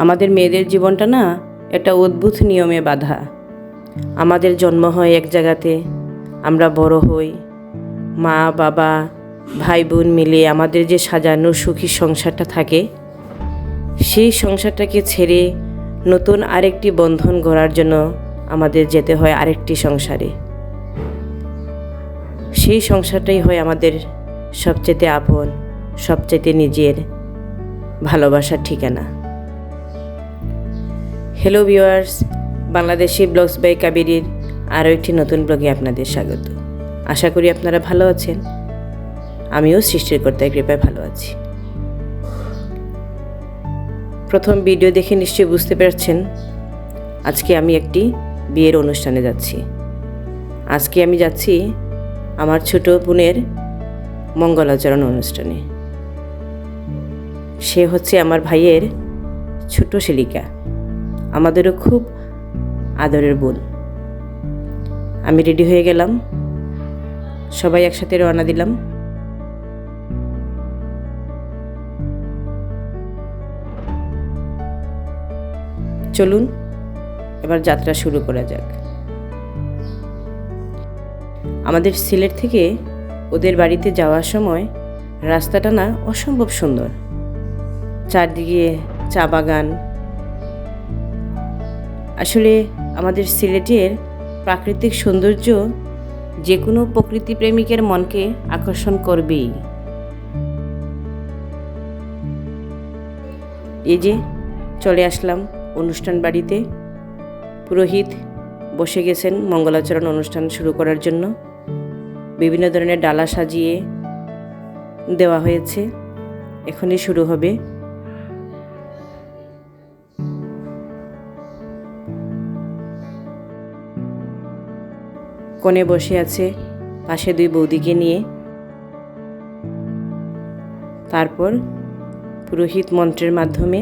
আমাদের মেয়েদের জীবনটা না একটা অদ্ভুত নিয়মে বাঁধা। আমাদের জন্ম হয় এক জায়গাতে, আমরা বড় হই, মা বাবা ভাই বোন মিলে আমাদের যে সাজানো সুখী সংসারটা থাকে, সেই সংসারটাকে ছেড়ে নতুন আরেকটি বন্ধন গড়ার জন্য আমাদের যেতে হয় আরেকটি সংসারে। সেই সংসারটাই হয় আমাদের সবচেয়ে আপন, সবচেয়ে নিজের ভালোবাসার ঠিকানা। Hello viewers, Bangladeshi blogs by কাবেরীর আরও একটি নতুন ব্লগে আপনাদের স্বাগত। আশা করি আপনারা ভালো আছেন। আমিও সৃষ্টিকর্তার কৃপায় ভালো আছি। প্রথম ভিডিও দেখে নিশ্চয়ই বুঝতে পারছেন আজকে আমি একটি বিয়ের অনুষ্ঠানে যাচ্ছি। আজকে আমি যাচ্ছি আমার ছোট বোনের মঙ্গলাচরণ অনুষ্ঠানে। সে হচ্ছে আমার ভাইয়ের ছোট শ্যালিকা, আমাদেরও খুব আদরের বোন। আমি রেডি হয়ে গেলাম, সবাই একসাথে রওনা দিলাম। চলুন এবার যাত্রা শুরু করা যাক। আমাদের সিলেট থেকে ওদের বাড়িতে যাওয়ার সময় রাস্তাটা না অসম্ভব সুন্দর, চারদিকে চা বাগান। আসলে আমাদের সিলেটের প্রাকৃতিক সৌন্দর্য যে কোনো প্রকৃতি প্রেমিকের মনকে আকর্ষণ করবেই। এই যে চলে আসলাম অনুষ্ঠান বাড়িতে। পুরোহিত বসে গেছেন মঙ্গলাচরণ অনুষ্ঠান শুরু করার জন্য। বিভিন্ন ধরনের ডালা সাজিয়ে দেওয়া হয়েছে, এখনই শুরু হবে। কোণে বসে আছে পাশে দুই বৌদিকে নিয়ে। তারপর পুরোহিত মন্ত্রের মাধ্যমে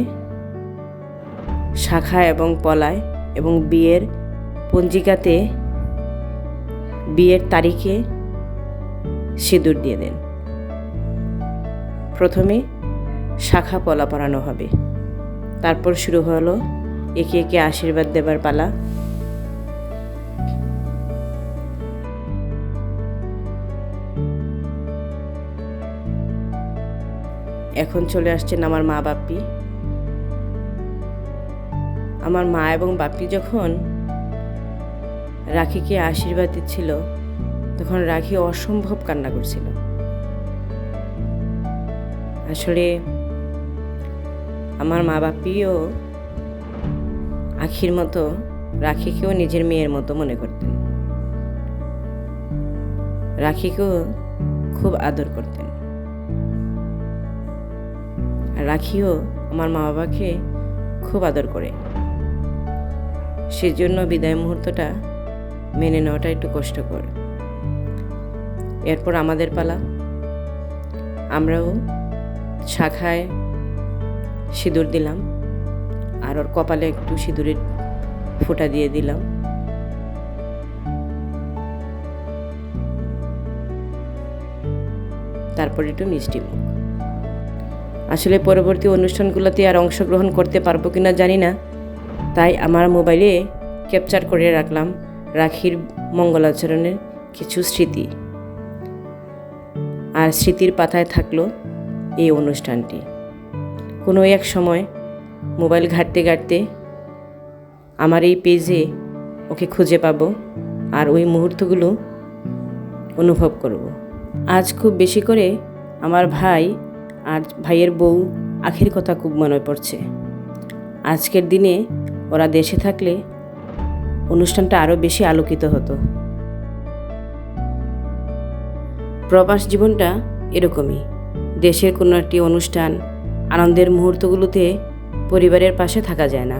শাখা এবং পলায় এবং বিয়ের পঞ্জিকাতে বিয়ের তারিখে সিঁদুর দিয়ে দেন। প্রথমে শাখা পলা পরানো হবে, তারপর শুরু হলো একে একে আশীর্বাদ দেবার পালা। এখন চলে আসছেন আমার মা বাপ্পি। আমার মা এবং বাপ্পি যখন রাখিকে আশীর্বাদ দিচ্ছিল তখন রাখি অসম্ভব কান্না করছিল। আসলে আমার মা বাপ্পিও আখির মতো রাখিকেও নিজের মেয়ের মতো মনে করতেন, রাখিকেও খুব আদর করতেন। আর রাখিও আমার মা বাবাকে খুব আদর করে। সেজন্য বিদায় মুহূর্তটা মেনে নেওয়াটা একটু কষ্টকর। এরপর আমাদের পালা, আমরাও শাখায় সিঁদুর দিলাম আর ওর কপালে একটু সিঁদুরের ফোঁটা দিয়ে দিলাম। তারপর একটু মিষ্টি মুখ। আসলে পরবর্তী অনুষ্ঠানগুলোতে আর অংশগ্রহণ করতে পারবো কিনা জানি না, তাই আমার মোবাইলে ক্যাপচার করে রাখলাম রাখির মঙ্গলাচরণের কিছু স্মৃতি। আর স্মৃতির পাতায় থাকলো এই অনুষ্ঠানটি। কোনো এক সময় মোবাইল ঘাঁটতে ঘাঁটতে আমার এই পেজে ওকে খুঁজে পাবো আর ওই মুহূর্তগুলো অনুভব করব। আজ খুব বেশি করে আমার ভাই আর ভাইয়ের বউ আখির কথা খুব মনে পড়ছে। আজকের দিনে ওরা দেশে থাকলে অনুষ্ঠানটা আরও বেশি আলোকিত হতো। প্রবাস জীবনটা এরকমই। দেশের কোনো একটি অনুষ্ঠান, আনন্দের মুহূর্তগুলোতে পরিবারের পাশে থাকা যায় না।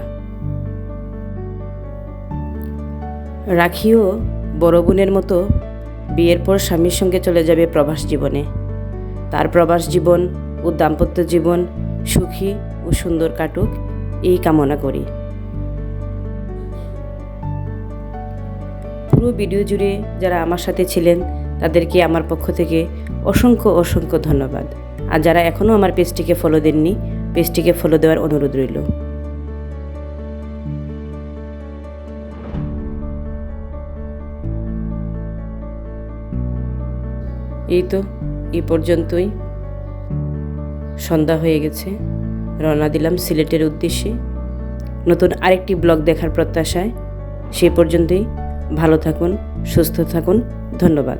রাখিও বড় বোনের মতো বিয়ের পর স্বামীর সঙ্গে চলে যাবে প্রবাস জীবনে। তার প্রবাস জীবন ও দাম্পত্য জীবন সুখী ও সুন্দর কাটুক, এই কামনা করি। পুরো ভিডিও জুড়ে যারা আমার সাথে ছিলেন তাদেরকে আমার পক্ষ থেকে অসংখ্য অসংখ্য ধন্যবাদ। আর যারা এখনও আমার পেজটিকে ফলো দেননি, পেজটিকে ফলো দেওয়ার অনুরোধ রইল। এই তো এই পর্যন্তই। সন্ধ্যা হয়ে গেছে, রওনা দিলাম সিলেটের উদ্দেশ্যে নতুন আরেকটি ব্লগ দেখার প্রত্যাশায়। সেই পর্যন্তই ভালো থাকুন, সুস্থ থাকুন। ধন্যবাদ।